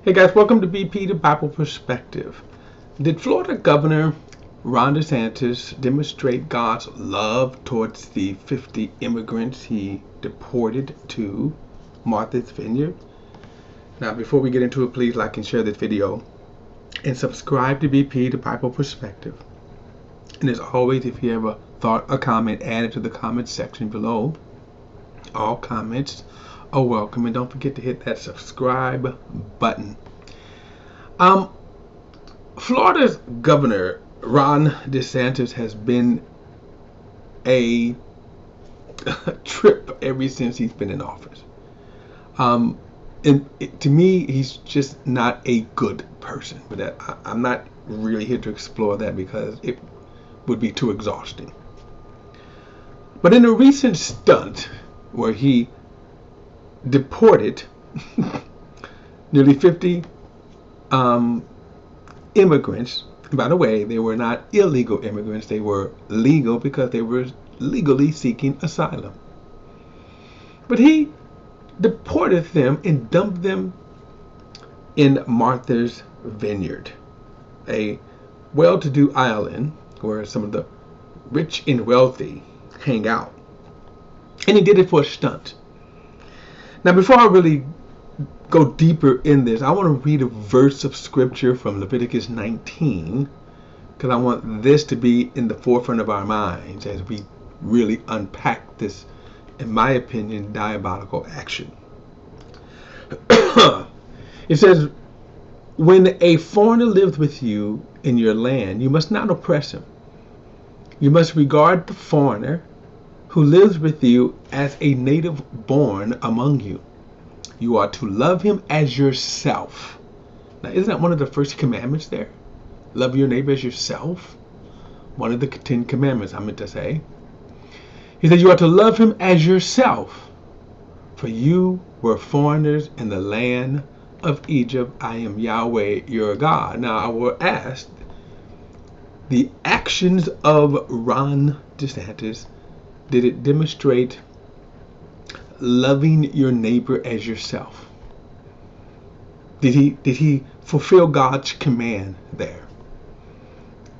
Hey guys, welcome to BP, the Bible Perspective. Did Florida Governor Ron DeSantis demonstrate God's love towards the 50 immigrants he deported to Martha's Vineyard? Now, before we get into it, please like and share this video and subscribe to BP, the Bible Perspective. And as always, if you have a thought or comment, add it to the comment section below. All comments are welcome, and don't forget to hit that subscribe button. Florida's Governor Ron DeSantis has been a trip ever since he's been in office. To me, he's just not a good person. But I'm not really here to explore that because it would be too exhausting. But in a recent stunt where he deported nearly 50 immigrants. By the way, they were not illegal immigrants. They were legal because they were legally seeking asylum. But he deported them and dumped them in Martha's Vineyard, a well-to-do island where some of the rich and wealthy hang out. And he did it for a stunt. Now, before I really go deeper in this, I want to read a verse of scripture from Leviticus 19 because I want this to be in the forefront of our minds as we really unpack this, in my opinion, diabolical action. It says, when a foreigner lives with you in your land, you must not oppress him. You must regard the foreigner who lives with you as a native born among you. You are to love him as yourself. Now, isn't that one of the first commandments there? Love your neighbor as yourself. One of the 10 commandments, I meant to say. He said, you are to love him as yourself. For you were foreigners in the land of Egypt. I am Yahweh, your God. Now, I will ask, the actions of Ron DeSantis, did it demonstrate loving your neighbor as yourself? Did he fulfill God's command there?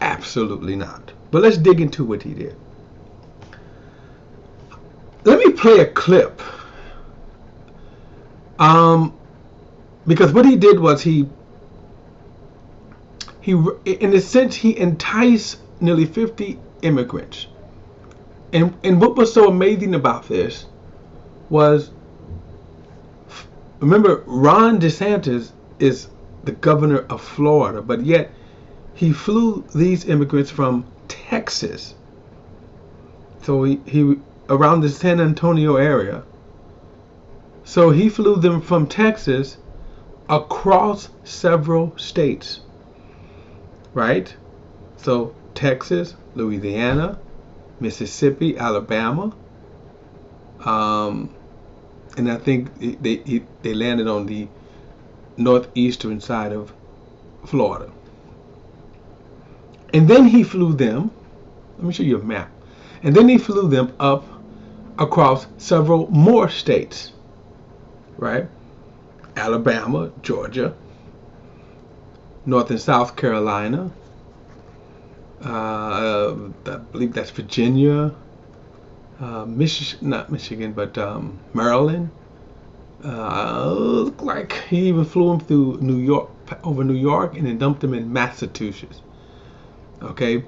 Absolutely not. But let's dig into what he did. Let me play a clip. Because what he did was he in a sense he enticed nearly 50 immigrants. And what was so amazing about this was, remember, Ron DeSantis is the governor of Florida, but yet he flew these immigrants from Texas. So he around the San Antonio area. So he flew them from Texas across several states, right? So Texas, Louisiana, Mississippi, Alabama, and I think they landed on the northeastern side of Florida. And then he flew them, let me show you a map, and then he flew them up across several more states, right? Alabama, Georgia, North and South Carolina, I believe that's Virginia, not Michigan, but Maryland. Looked like he even flew him through New York, over New York, and then dumped him in Massachusetts. Okay,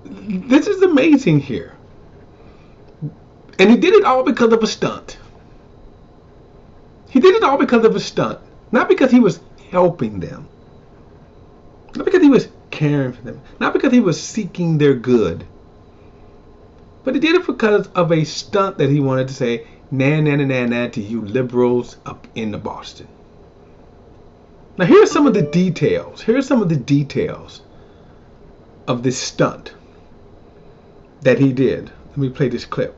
this is amazing here, and he did it all because of a stunt. He did it all because of a stunt, not because he was helping them, not because he was caring for them, not because he was seeking their good, but he did it because of a stunt that he wanted to say, nah, nah, nah, nah, nah, to you liberals up in Boston. Now, here's some of the details. Here's some of the details of this stunt that he did. Let me play this clip.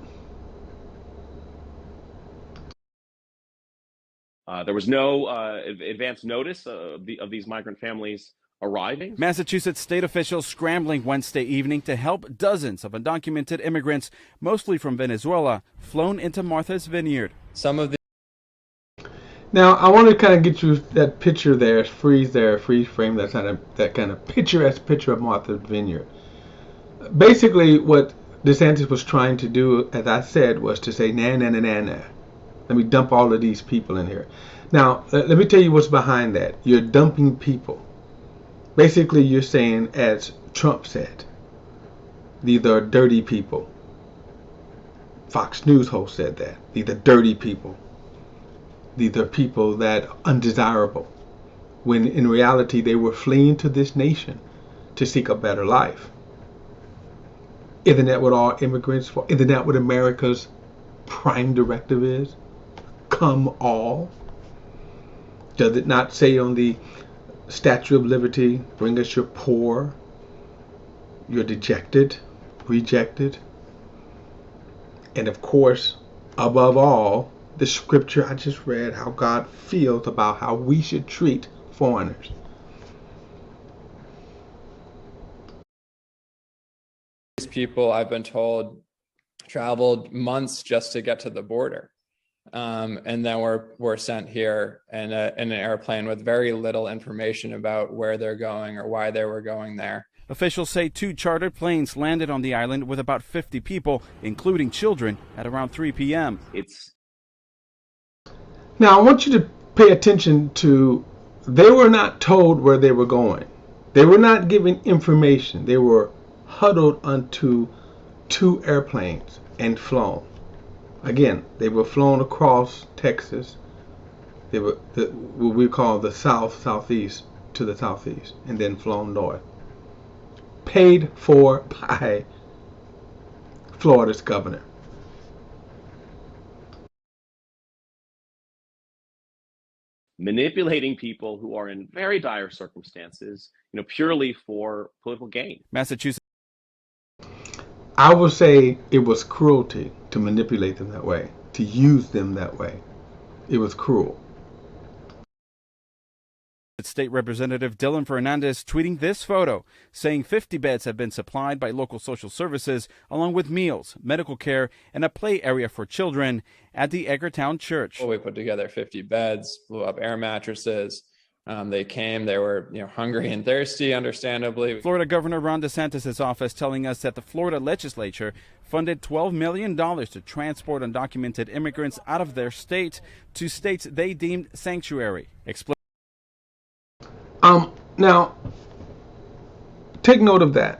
There was no advance notice of these migrant families arriving. Massachusetts state officials scrambling Wednesday evening to help dozens of undocumented immigrants, mostly from Venezuela, flown into Martha's Vineyard. Some of the Now, I want to kind of get you that picture there, freeze frame, that kind of picturesque picture of Martha Vineyard. Basically, what DeSantis was trying to do, as I said, was to say, nah, nah, nah, nah, nah. Let me dump all of these people in here. Now, let me tell you what's behind that. You're dumping people. Basically, you're saying, as Trump said, these are dirty people. Fox News host said that. These are dirty people. These are people that are undesirable. When in reality, they were fleeing to this nation to seek a better life. Isn't that what all immigrants for? Isn't that what America's prime directive is? Come all. Does it not say on the Statue of Liberty, bring us your poor, your dejected, rejected? And of course, above all, the scripture I just read, how God feels about how we should treat foreigners. These people, I've been told, traveled months just to get to the border. And then we're sent here in an airplane with very little information about where they're going or why they were going there. Officials say 2 chartered planes landed on the island with about 50 people, including children, at around 3 p.m. Now, I want you to pay attention to, they were not told where they were going. They were not given information. They were huddled onto 2 airplanes and flown. Again, they were flown across Texas. They were what we call the southeast to the southeast, and then flown north. Paid for by Florida's governor. Manipulating people who are in very dire circumstances, purely for political gain. Massachusetts. I would say it was cruelty to manipulate them that way, to use them that way. It was cruel. State Representative Dylan Fernandez tweeting this photo, saying 50 beds have been supplied by local social services, along with meals, medical care, and a play area for children at the Edgartown Church. Well, we put together 50 beds, blew up air mattresses. They came, they were hungry and thirsty, understandably. Florida Governor Ron DeSantis' office telling us that the Florida legislature funded $12 million to transport undocumented immigrants out of their state to states they deemed sanctuary. Now, take note of that.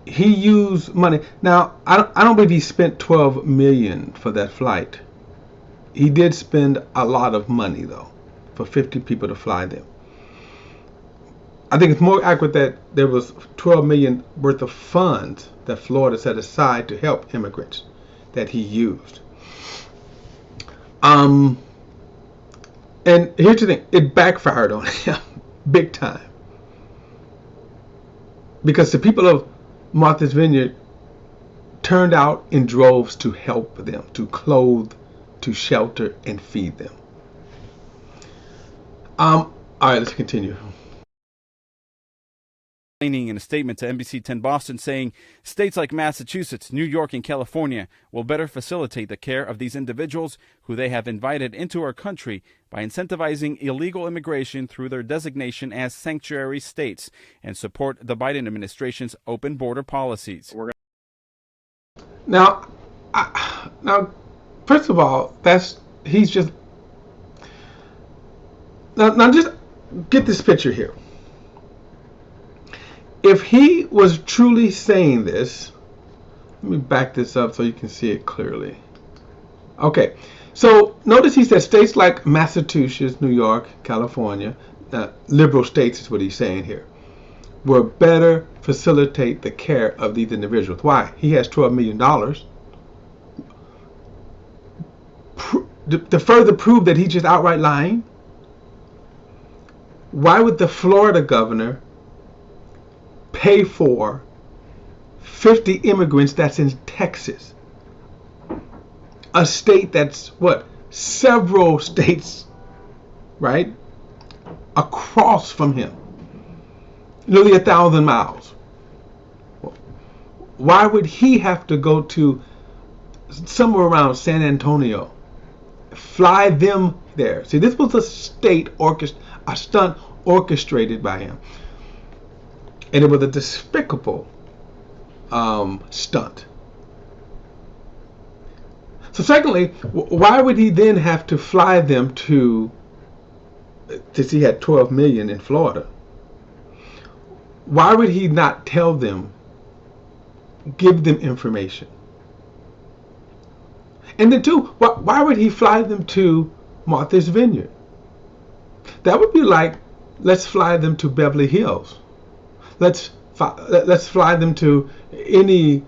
He used money. Now, I don't believe he spent $12 million for that flight. He did spend a lot of money, though, for 50 people to fly them. I think it's more accurate that there was $12 million worth of funds that Florida set aside to help immigrants that he used. And here's the thing, it backfired on him big time. Because the people of Martha's Vineyard turned out in droves to help them, to clothe, to shelter, and feed them. All right, let's continue. In a statement to NBC 10 Boston, saying states like Massachusetts, New York, and California will better facilitate the care of these individuals who they have invited into our country by incentivizing illegal immigration through their designation as sanctuary states and support the Biden administration's open border policies. Now, first of all, he's just now just get this picture here. If he was truly saying this, let me back this up so you can see it clearly. Okay, so notice he said states like Massachusetts, New York, California, liberal states is what he's saying here, will better facilitate the care of these individuals. Why? He has $12 million. To further prove that he's just outright lying, why would the Florida governor pay for 50 immigrants that's in Texas, a state that's what, several states, right, across from him, nearly 1,000 miles? Why would he have to go to somewhere around San Antonio, fly them there. See, this was a a stunt orchestrated by him, and it was a despicable stunt. So secondly, why would he then have to fly them to, since he had 12 million in Florida, why would he not tell them, give them information? And then two, why would he fly them to Martha's Vineyard? That would be like, let's fly them to Beverly Hills. Let's fly them to any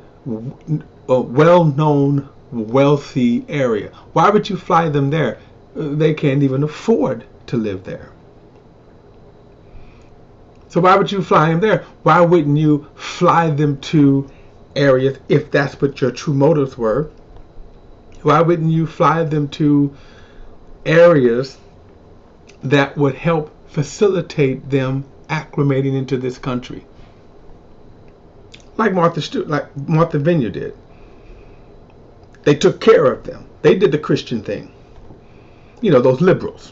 well-known, wealthy area. Why would you fly them there? They can't even afford to live there. So why would you fly them there? Why wouldn't you fly them to areas, if that's what your true motives were? Why wouldn't you fly them to areas that would help facilitate them acclimating into this country? Like Martha Vineyard did. They took care of them. They did the Christian thing. You know, those liberals.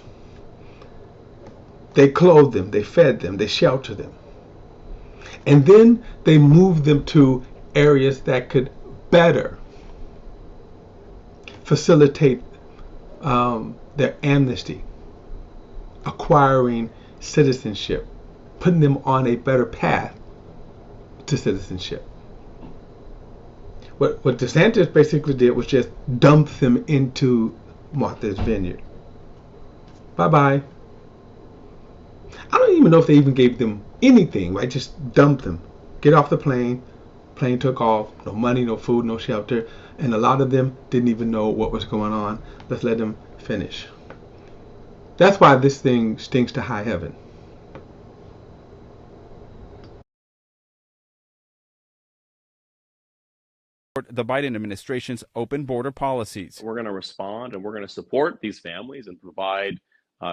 They clothed them, they fed them, they sheltered them. And then they moved them to areas that could better facilitate their amnesty, acquiring citizenship, putting them on a better path to citizenship. What DeSantis basically did was just dump them into Martha's Vineyard. Bye-bye. I don't even know if they even gave them anything, right? Just dumped them. Get off the plane. Plane took off. No money, no food, no shelter. And a lot of them didn't even know what was going on. Let's let them finish. That's why this thing stinks to high heaven. The Biden administration's open border policies. We're going to respond and we're going to support these families and provide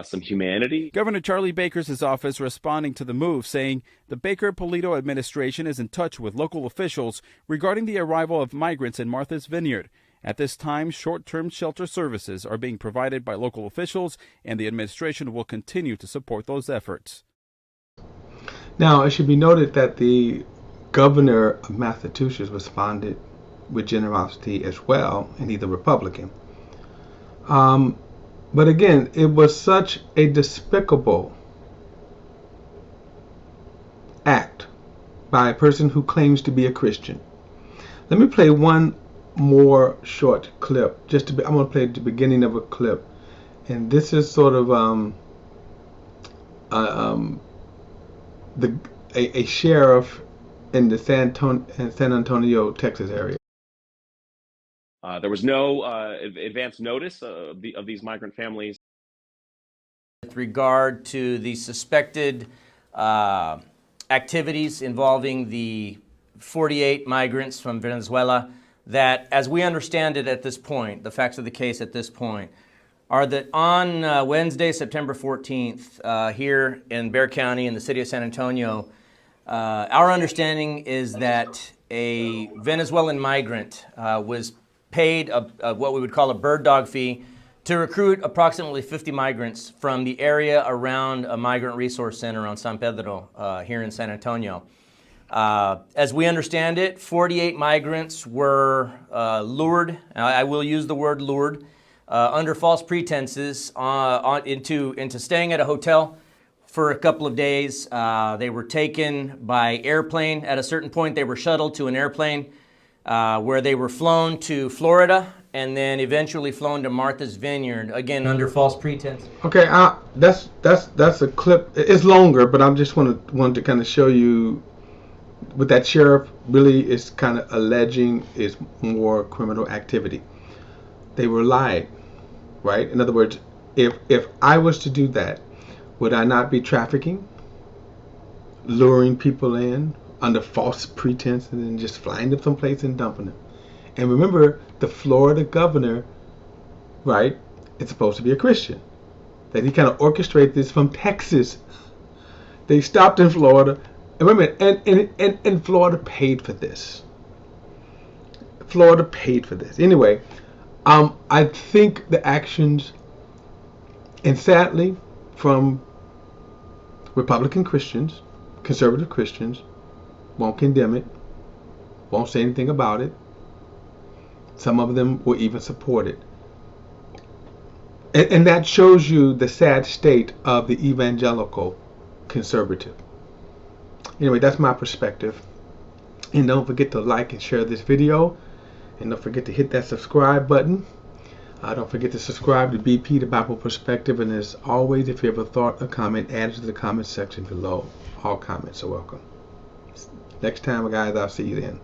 some humanity. Governor Charlie Baker's office responding to the move, saying the Baker-Polito administration is in touch with local officials regarding the arrival of migrants in Martha's Vineyard. At this time, short-term shelter services are being provided by local officials, and the administration will continue to support those efforts. Now, it should be noted that the governor of Massachusetts responded with generosity as well, and he's a Republican. But again, it was such a despicable act by a person who claims to be a Christian. Let me play one more short clip. I'm going to play the beginning of a clip, and this is sort of a sheriff in the San Antonio, Texas area. There was no advance notice of these migrant families. With regard to the suspected activities involving the 48 migrants from Venezuela, that, as we understand it at this point, the facts of the case at this point, are that on Wednesday, September 14th, here in Bexar County in the city of San Antonio, our understanding is that a Venezuelan migrant was paid what we would call a bird dog fee to recruit approximately 50 migrants from the area around a migrant resource center on San Pedro here in San Antonio. As we understand it, 48 migrants were lured, I will use the word lured, under false pretenses into staying at a hotel for a couple of days. They were taken by airplane. At a certain point, they were shuttled to an airplane where they were flown to Florida and then eventually flown to Martha's Vineyard, again under false pretense. Okay, that's a clip. It's longer, but I just wanted to kind of show you what that sheriff really is kind of alleging is more criminal activity. They were lied, right? In other words, if I was to do that, would I not be trafficking, luring people in under false pretense and then just flying them someplace and dumping them? And remember, the Florida governor, right, is supposed to be a Christian. That he kind of orchestrated this from Texas. They stopped in Florida. And remember, and Florida paid for this. Florida paid for this. Anyway, I think the actions And sadly, from Republican Christians, conservative Christians, won't condemn it, won't say anything about it. Some of them will even support it. And that shows you the sad state of the evangelical conservative. Anyway, that's my perspective. And don't forget to like and share this video. And don't forget to hit that subscribe button. Don't forget to subscribe to BP, the Bible Perspective. And as always, if you have a thought or comment, add it to the comment section below. All comments are welcome. Next time, guys, I'll see you then.